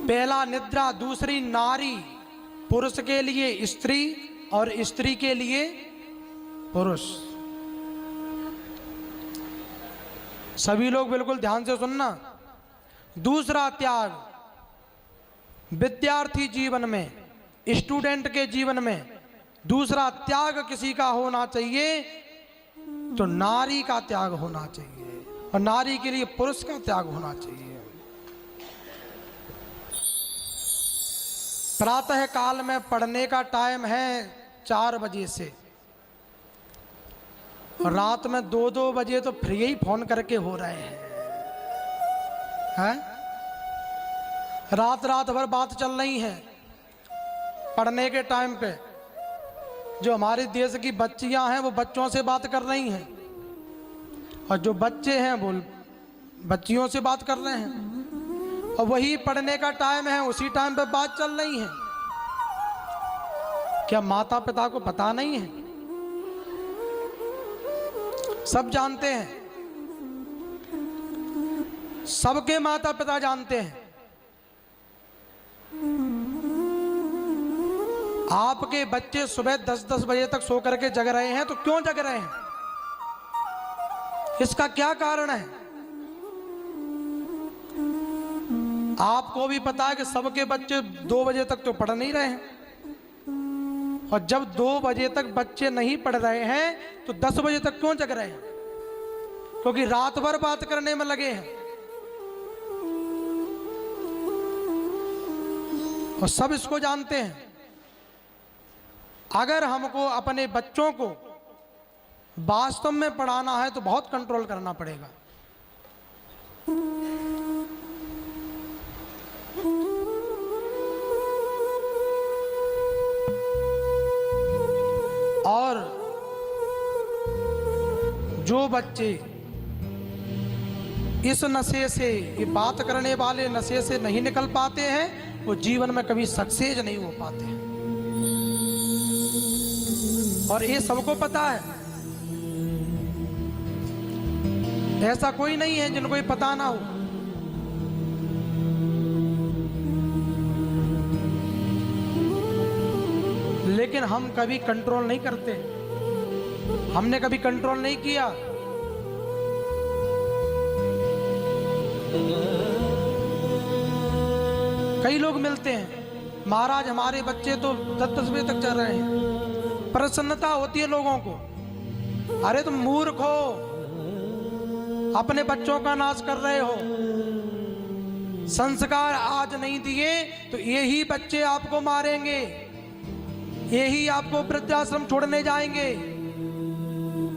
पहला निद्रा, दूसरी नारी, पुरुष के लिए स्त्री और स्त्री के लिए पुरुष। सभी लोग बिल्कुल ध्यान से सुनना। दूसरा त्याग, विद्यार्थी जीवन में, स्टूडेंट के जीवन में दूसरा त्याग किसी का होना चाहिए तो नारी का त्याग होना चाहिए, और नारी के लिए पुरुष का त्याग होना चाहिए। प्रातः काल में पढ़ने का टाइम है 4 बजे से, और रात में 2-2 बजे तो फ्री ही फोन करके हो रहे हैं। रात भर बात चल रही है पढ़ने के टाइम पे। जो हमारे देश की बच्चियां हैं वो बच्चों से बात कर रही हैं, और जो बच्चे हैं वो बच्चियों से बात कर रहे हैं, और वही पढ़ने का टाइम है, उसी टाइम पे बात चल रही है। क्या माता पिता को पता नहीं है? सब जानते हैं, सबके माता पिता जानते हैं। आपके बच्चे सुबह 10-10 बजे तक सो करके जग रहे हैं, तो क्यों जग रहे हैं? इसका क्या कारण है? आपको भी पता है कि सबके बच्चे 2 बजे तक तो पढ़ नहीं रहे हैं, और जब 2 बजे तक बच्चे नहीं पढ़ रहे हैं तो 10 बजे तक क्यों जग रहे हैं? क्योंकि रात भर बात करने में लगे हैं। और सब इसको जानते हैं। अगर हमको अपने बच्चों को वास्तव में पढ़ाना है तो बहुत कंट्रोल करना पड़ेगा। और जो बच्चे इस नशे से, ये बात करने वाले नशे से नहीं निकल पाते हैं, वो जीवन में कभी सक्सेस नहीं हो पाते हैं। और ये सबको पता है, ऐसा कोई नहीं है जिनको ये पता ना हो। लेकिन हम कभी कंट्रोल नहीं करते, हमने कभी कंट्रोल नहीं किया। कई लोग मिलते हैं, महाराज हमारे बच्चे तो 10-10 बजे तक चल रहे हैं। प्रसन्नता होती है लोगों को, अरे तुम मूर्ख हो, अपने बच्चों का नाश कर रहे हो। संस्कार आज नहीं दिए तो यही बच्चे आपको मारेंगे, यही आपको वृद्धाश्रम छोड़ने जाएंगे,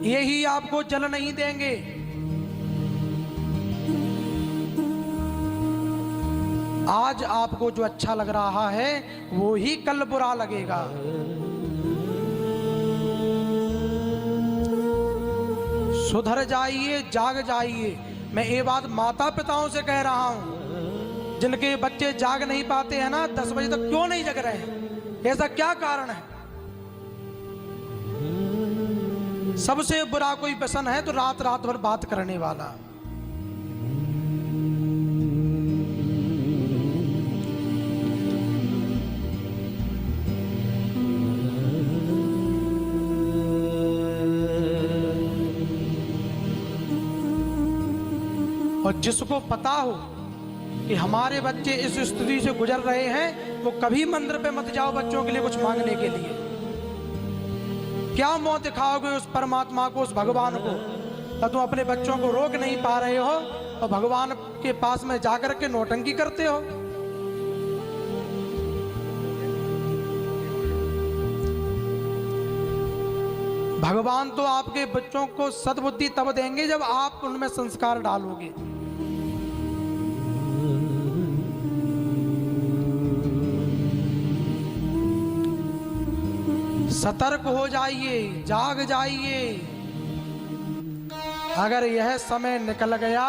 यही आपको जल नहीं देंगे। आज आपको जो अच्छा लग रहा है वो ही कल बुरा लगेगा। सुधर जाइए, जाग जाइए। मैं ये बात माता पिताओं से कह रहा हूं, जिनके बच्चे जाग नहीं पाते हैं ना, 10 बजे तक क्यों नहीं जग रहे हैं? ऐसा क्या कारण है? सबसे बुरा कोई व्यसन है तो रात भर बात करने वाला। और जिसको पता हो कि हमारे बच्चे इस स्थिति से गुजर रहे हैं, वो कभी मंदिर पे मत जाओ बच्चों के लिए कुछ मांगने के लिए। क्या मुंह दिखाओगे उस परमात्मा को, उस भगवान को, तो तुम अपने बच्चों को रोक नहीं पा रहे हो और भगवान के पास में जाकर के नौटंकी करते हो। भगवान तो आपके बच्चों को सद्बुद्धि तब देंगे जब आप उनमें संस्कार डालोगे। सतर्क हो जाइए, जाग जाइए। अगर यह समय निकल गया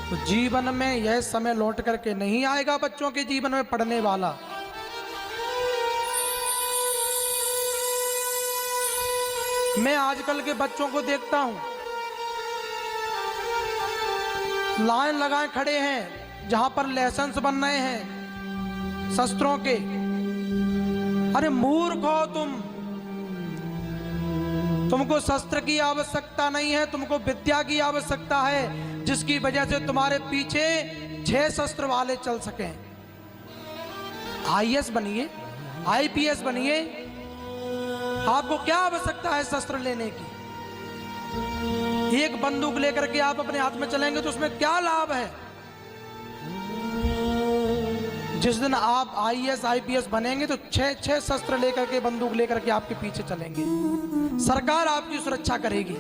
तो जीवन में यह समय लौट करके नहीं आएगा बच्चों के जीवन में पढ़ने वाला। मैं आजकल के बच्चों को देखता हूं, लाइन लगाए खड़े हैं, जहां पर लाइसेंस बन रहे हैं शस्त्रों के। अरे मूर्ख हो तुमको शस्त्र की आवश्यकता नहीं है, तुमको विद्या की आवश्यकता है, जिसकी वजह से तुम्हारे पीछे 6 शस्त्र वाले चल सकें। आईएएस बनिए, आईपीएस बनिए, आपको क्या आवश्यकता है शस्त्र लेने की? एक बंदूक लेकर के आप अपने हाथ में चलेंगे तो उसमें क्या लाभ है? जिस दिन आप आईएएस आईपीएस बनेंगे तो 6 शस्त्र लेकर के, बंदूक लेकर के आपके पीछे चलेंगे, सरकार आपकी सुरक्षा करेगी।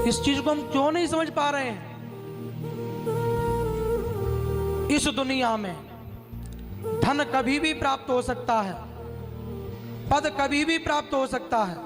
इस चीज को हम क्यों नहीं समझ पा रहे हैं? इस दुनिया में धन कभी भी प्राप्त हो सकता है, पद कभी भी प्राप्त हो सकता है,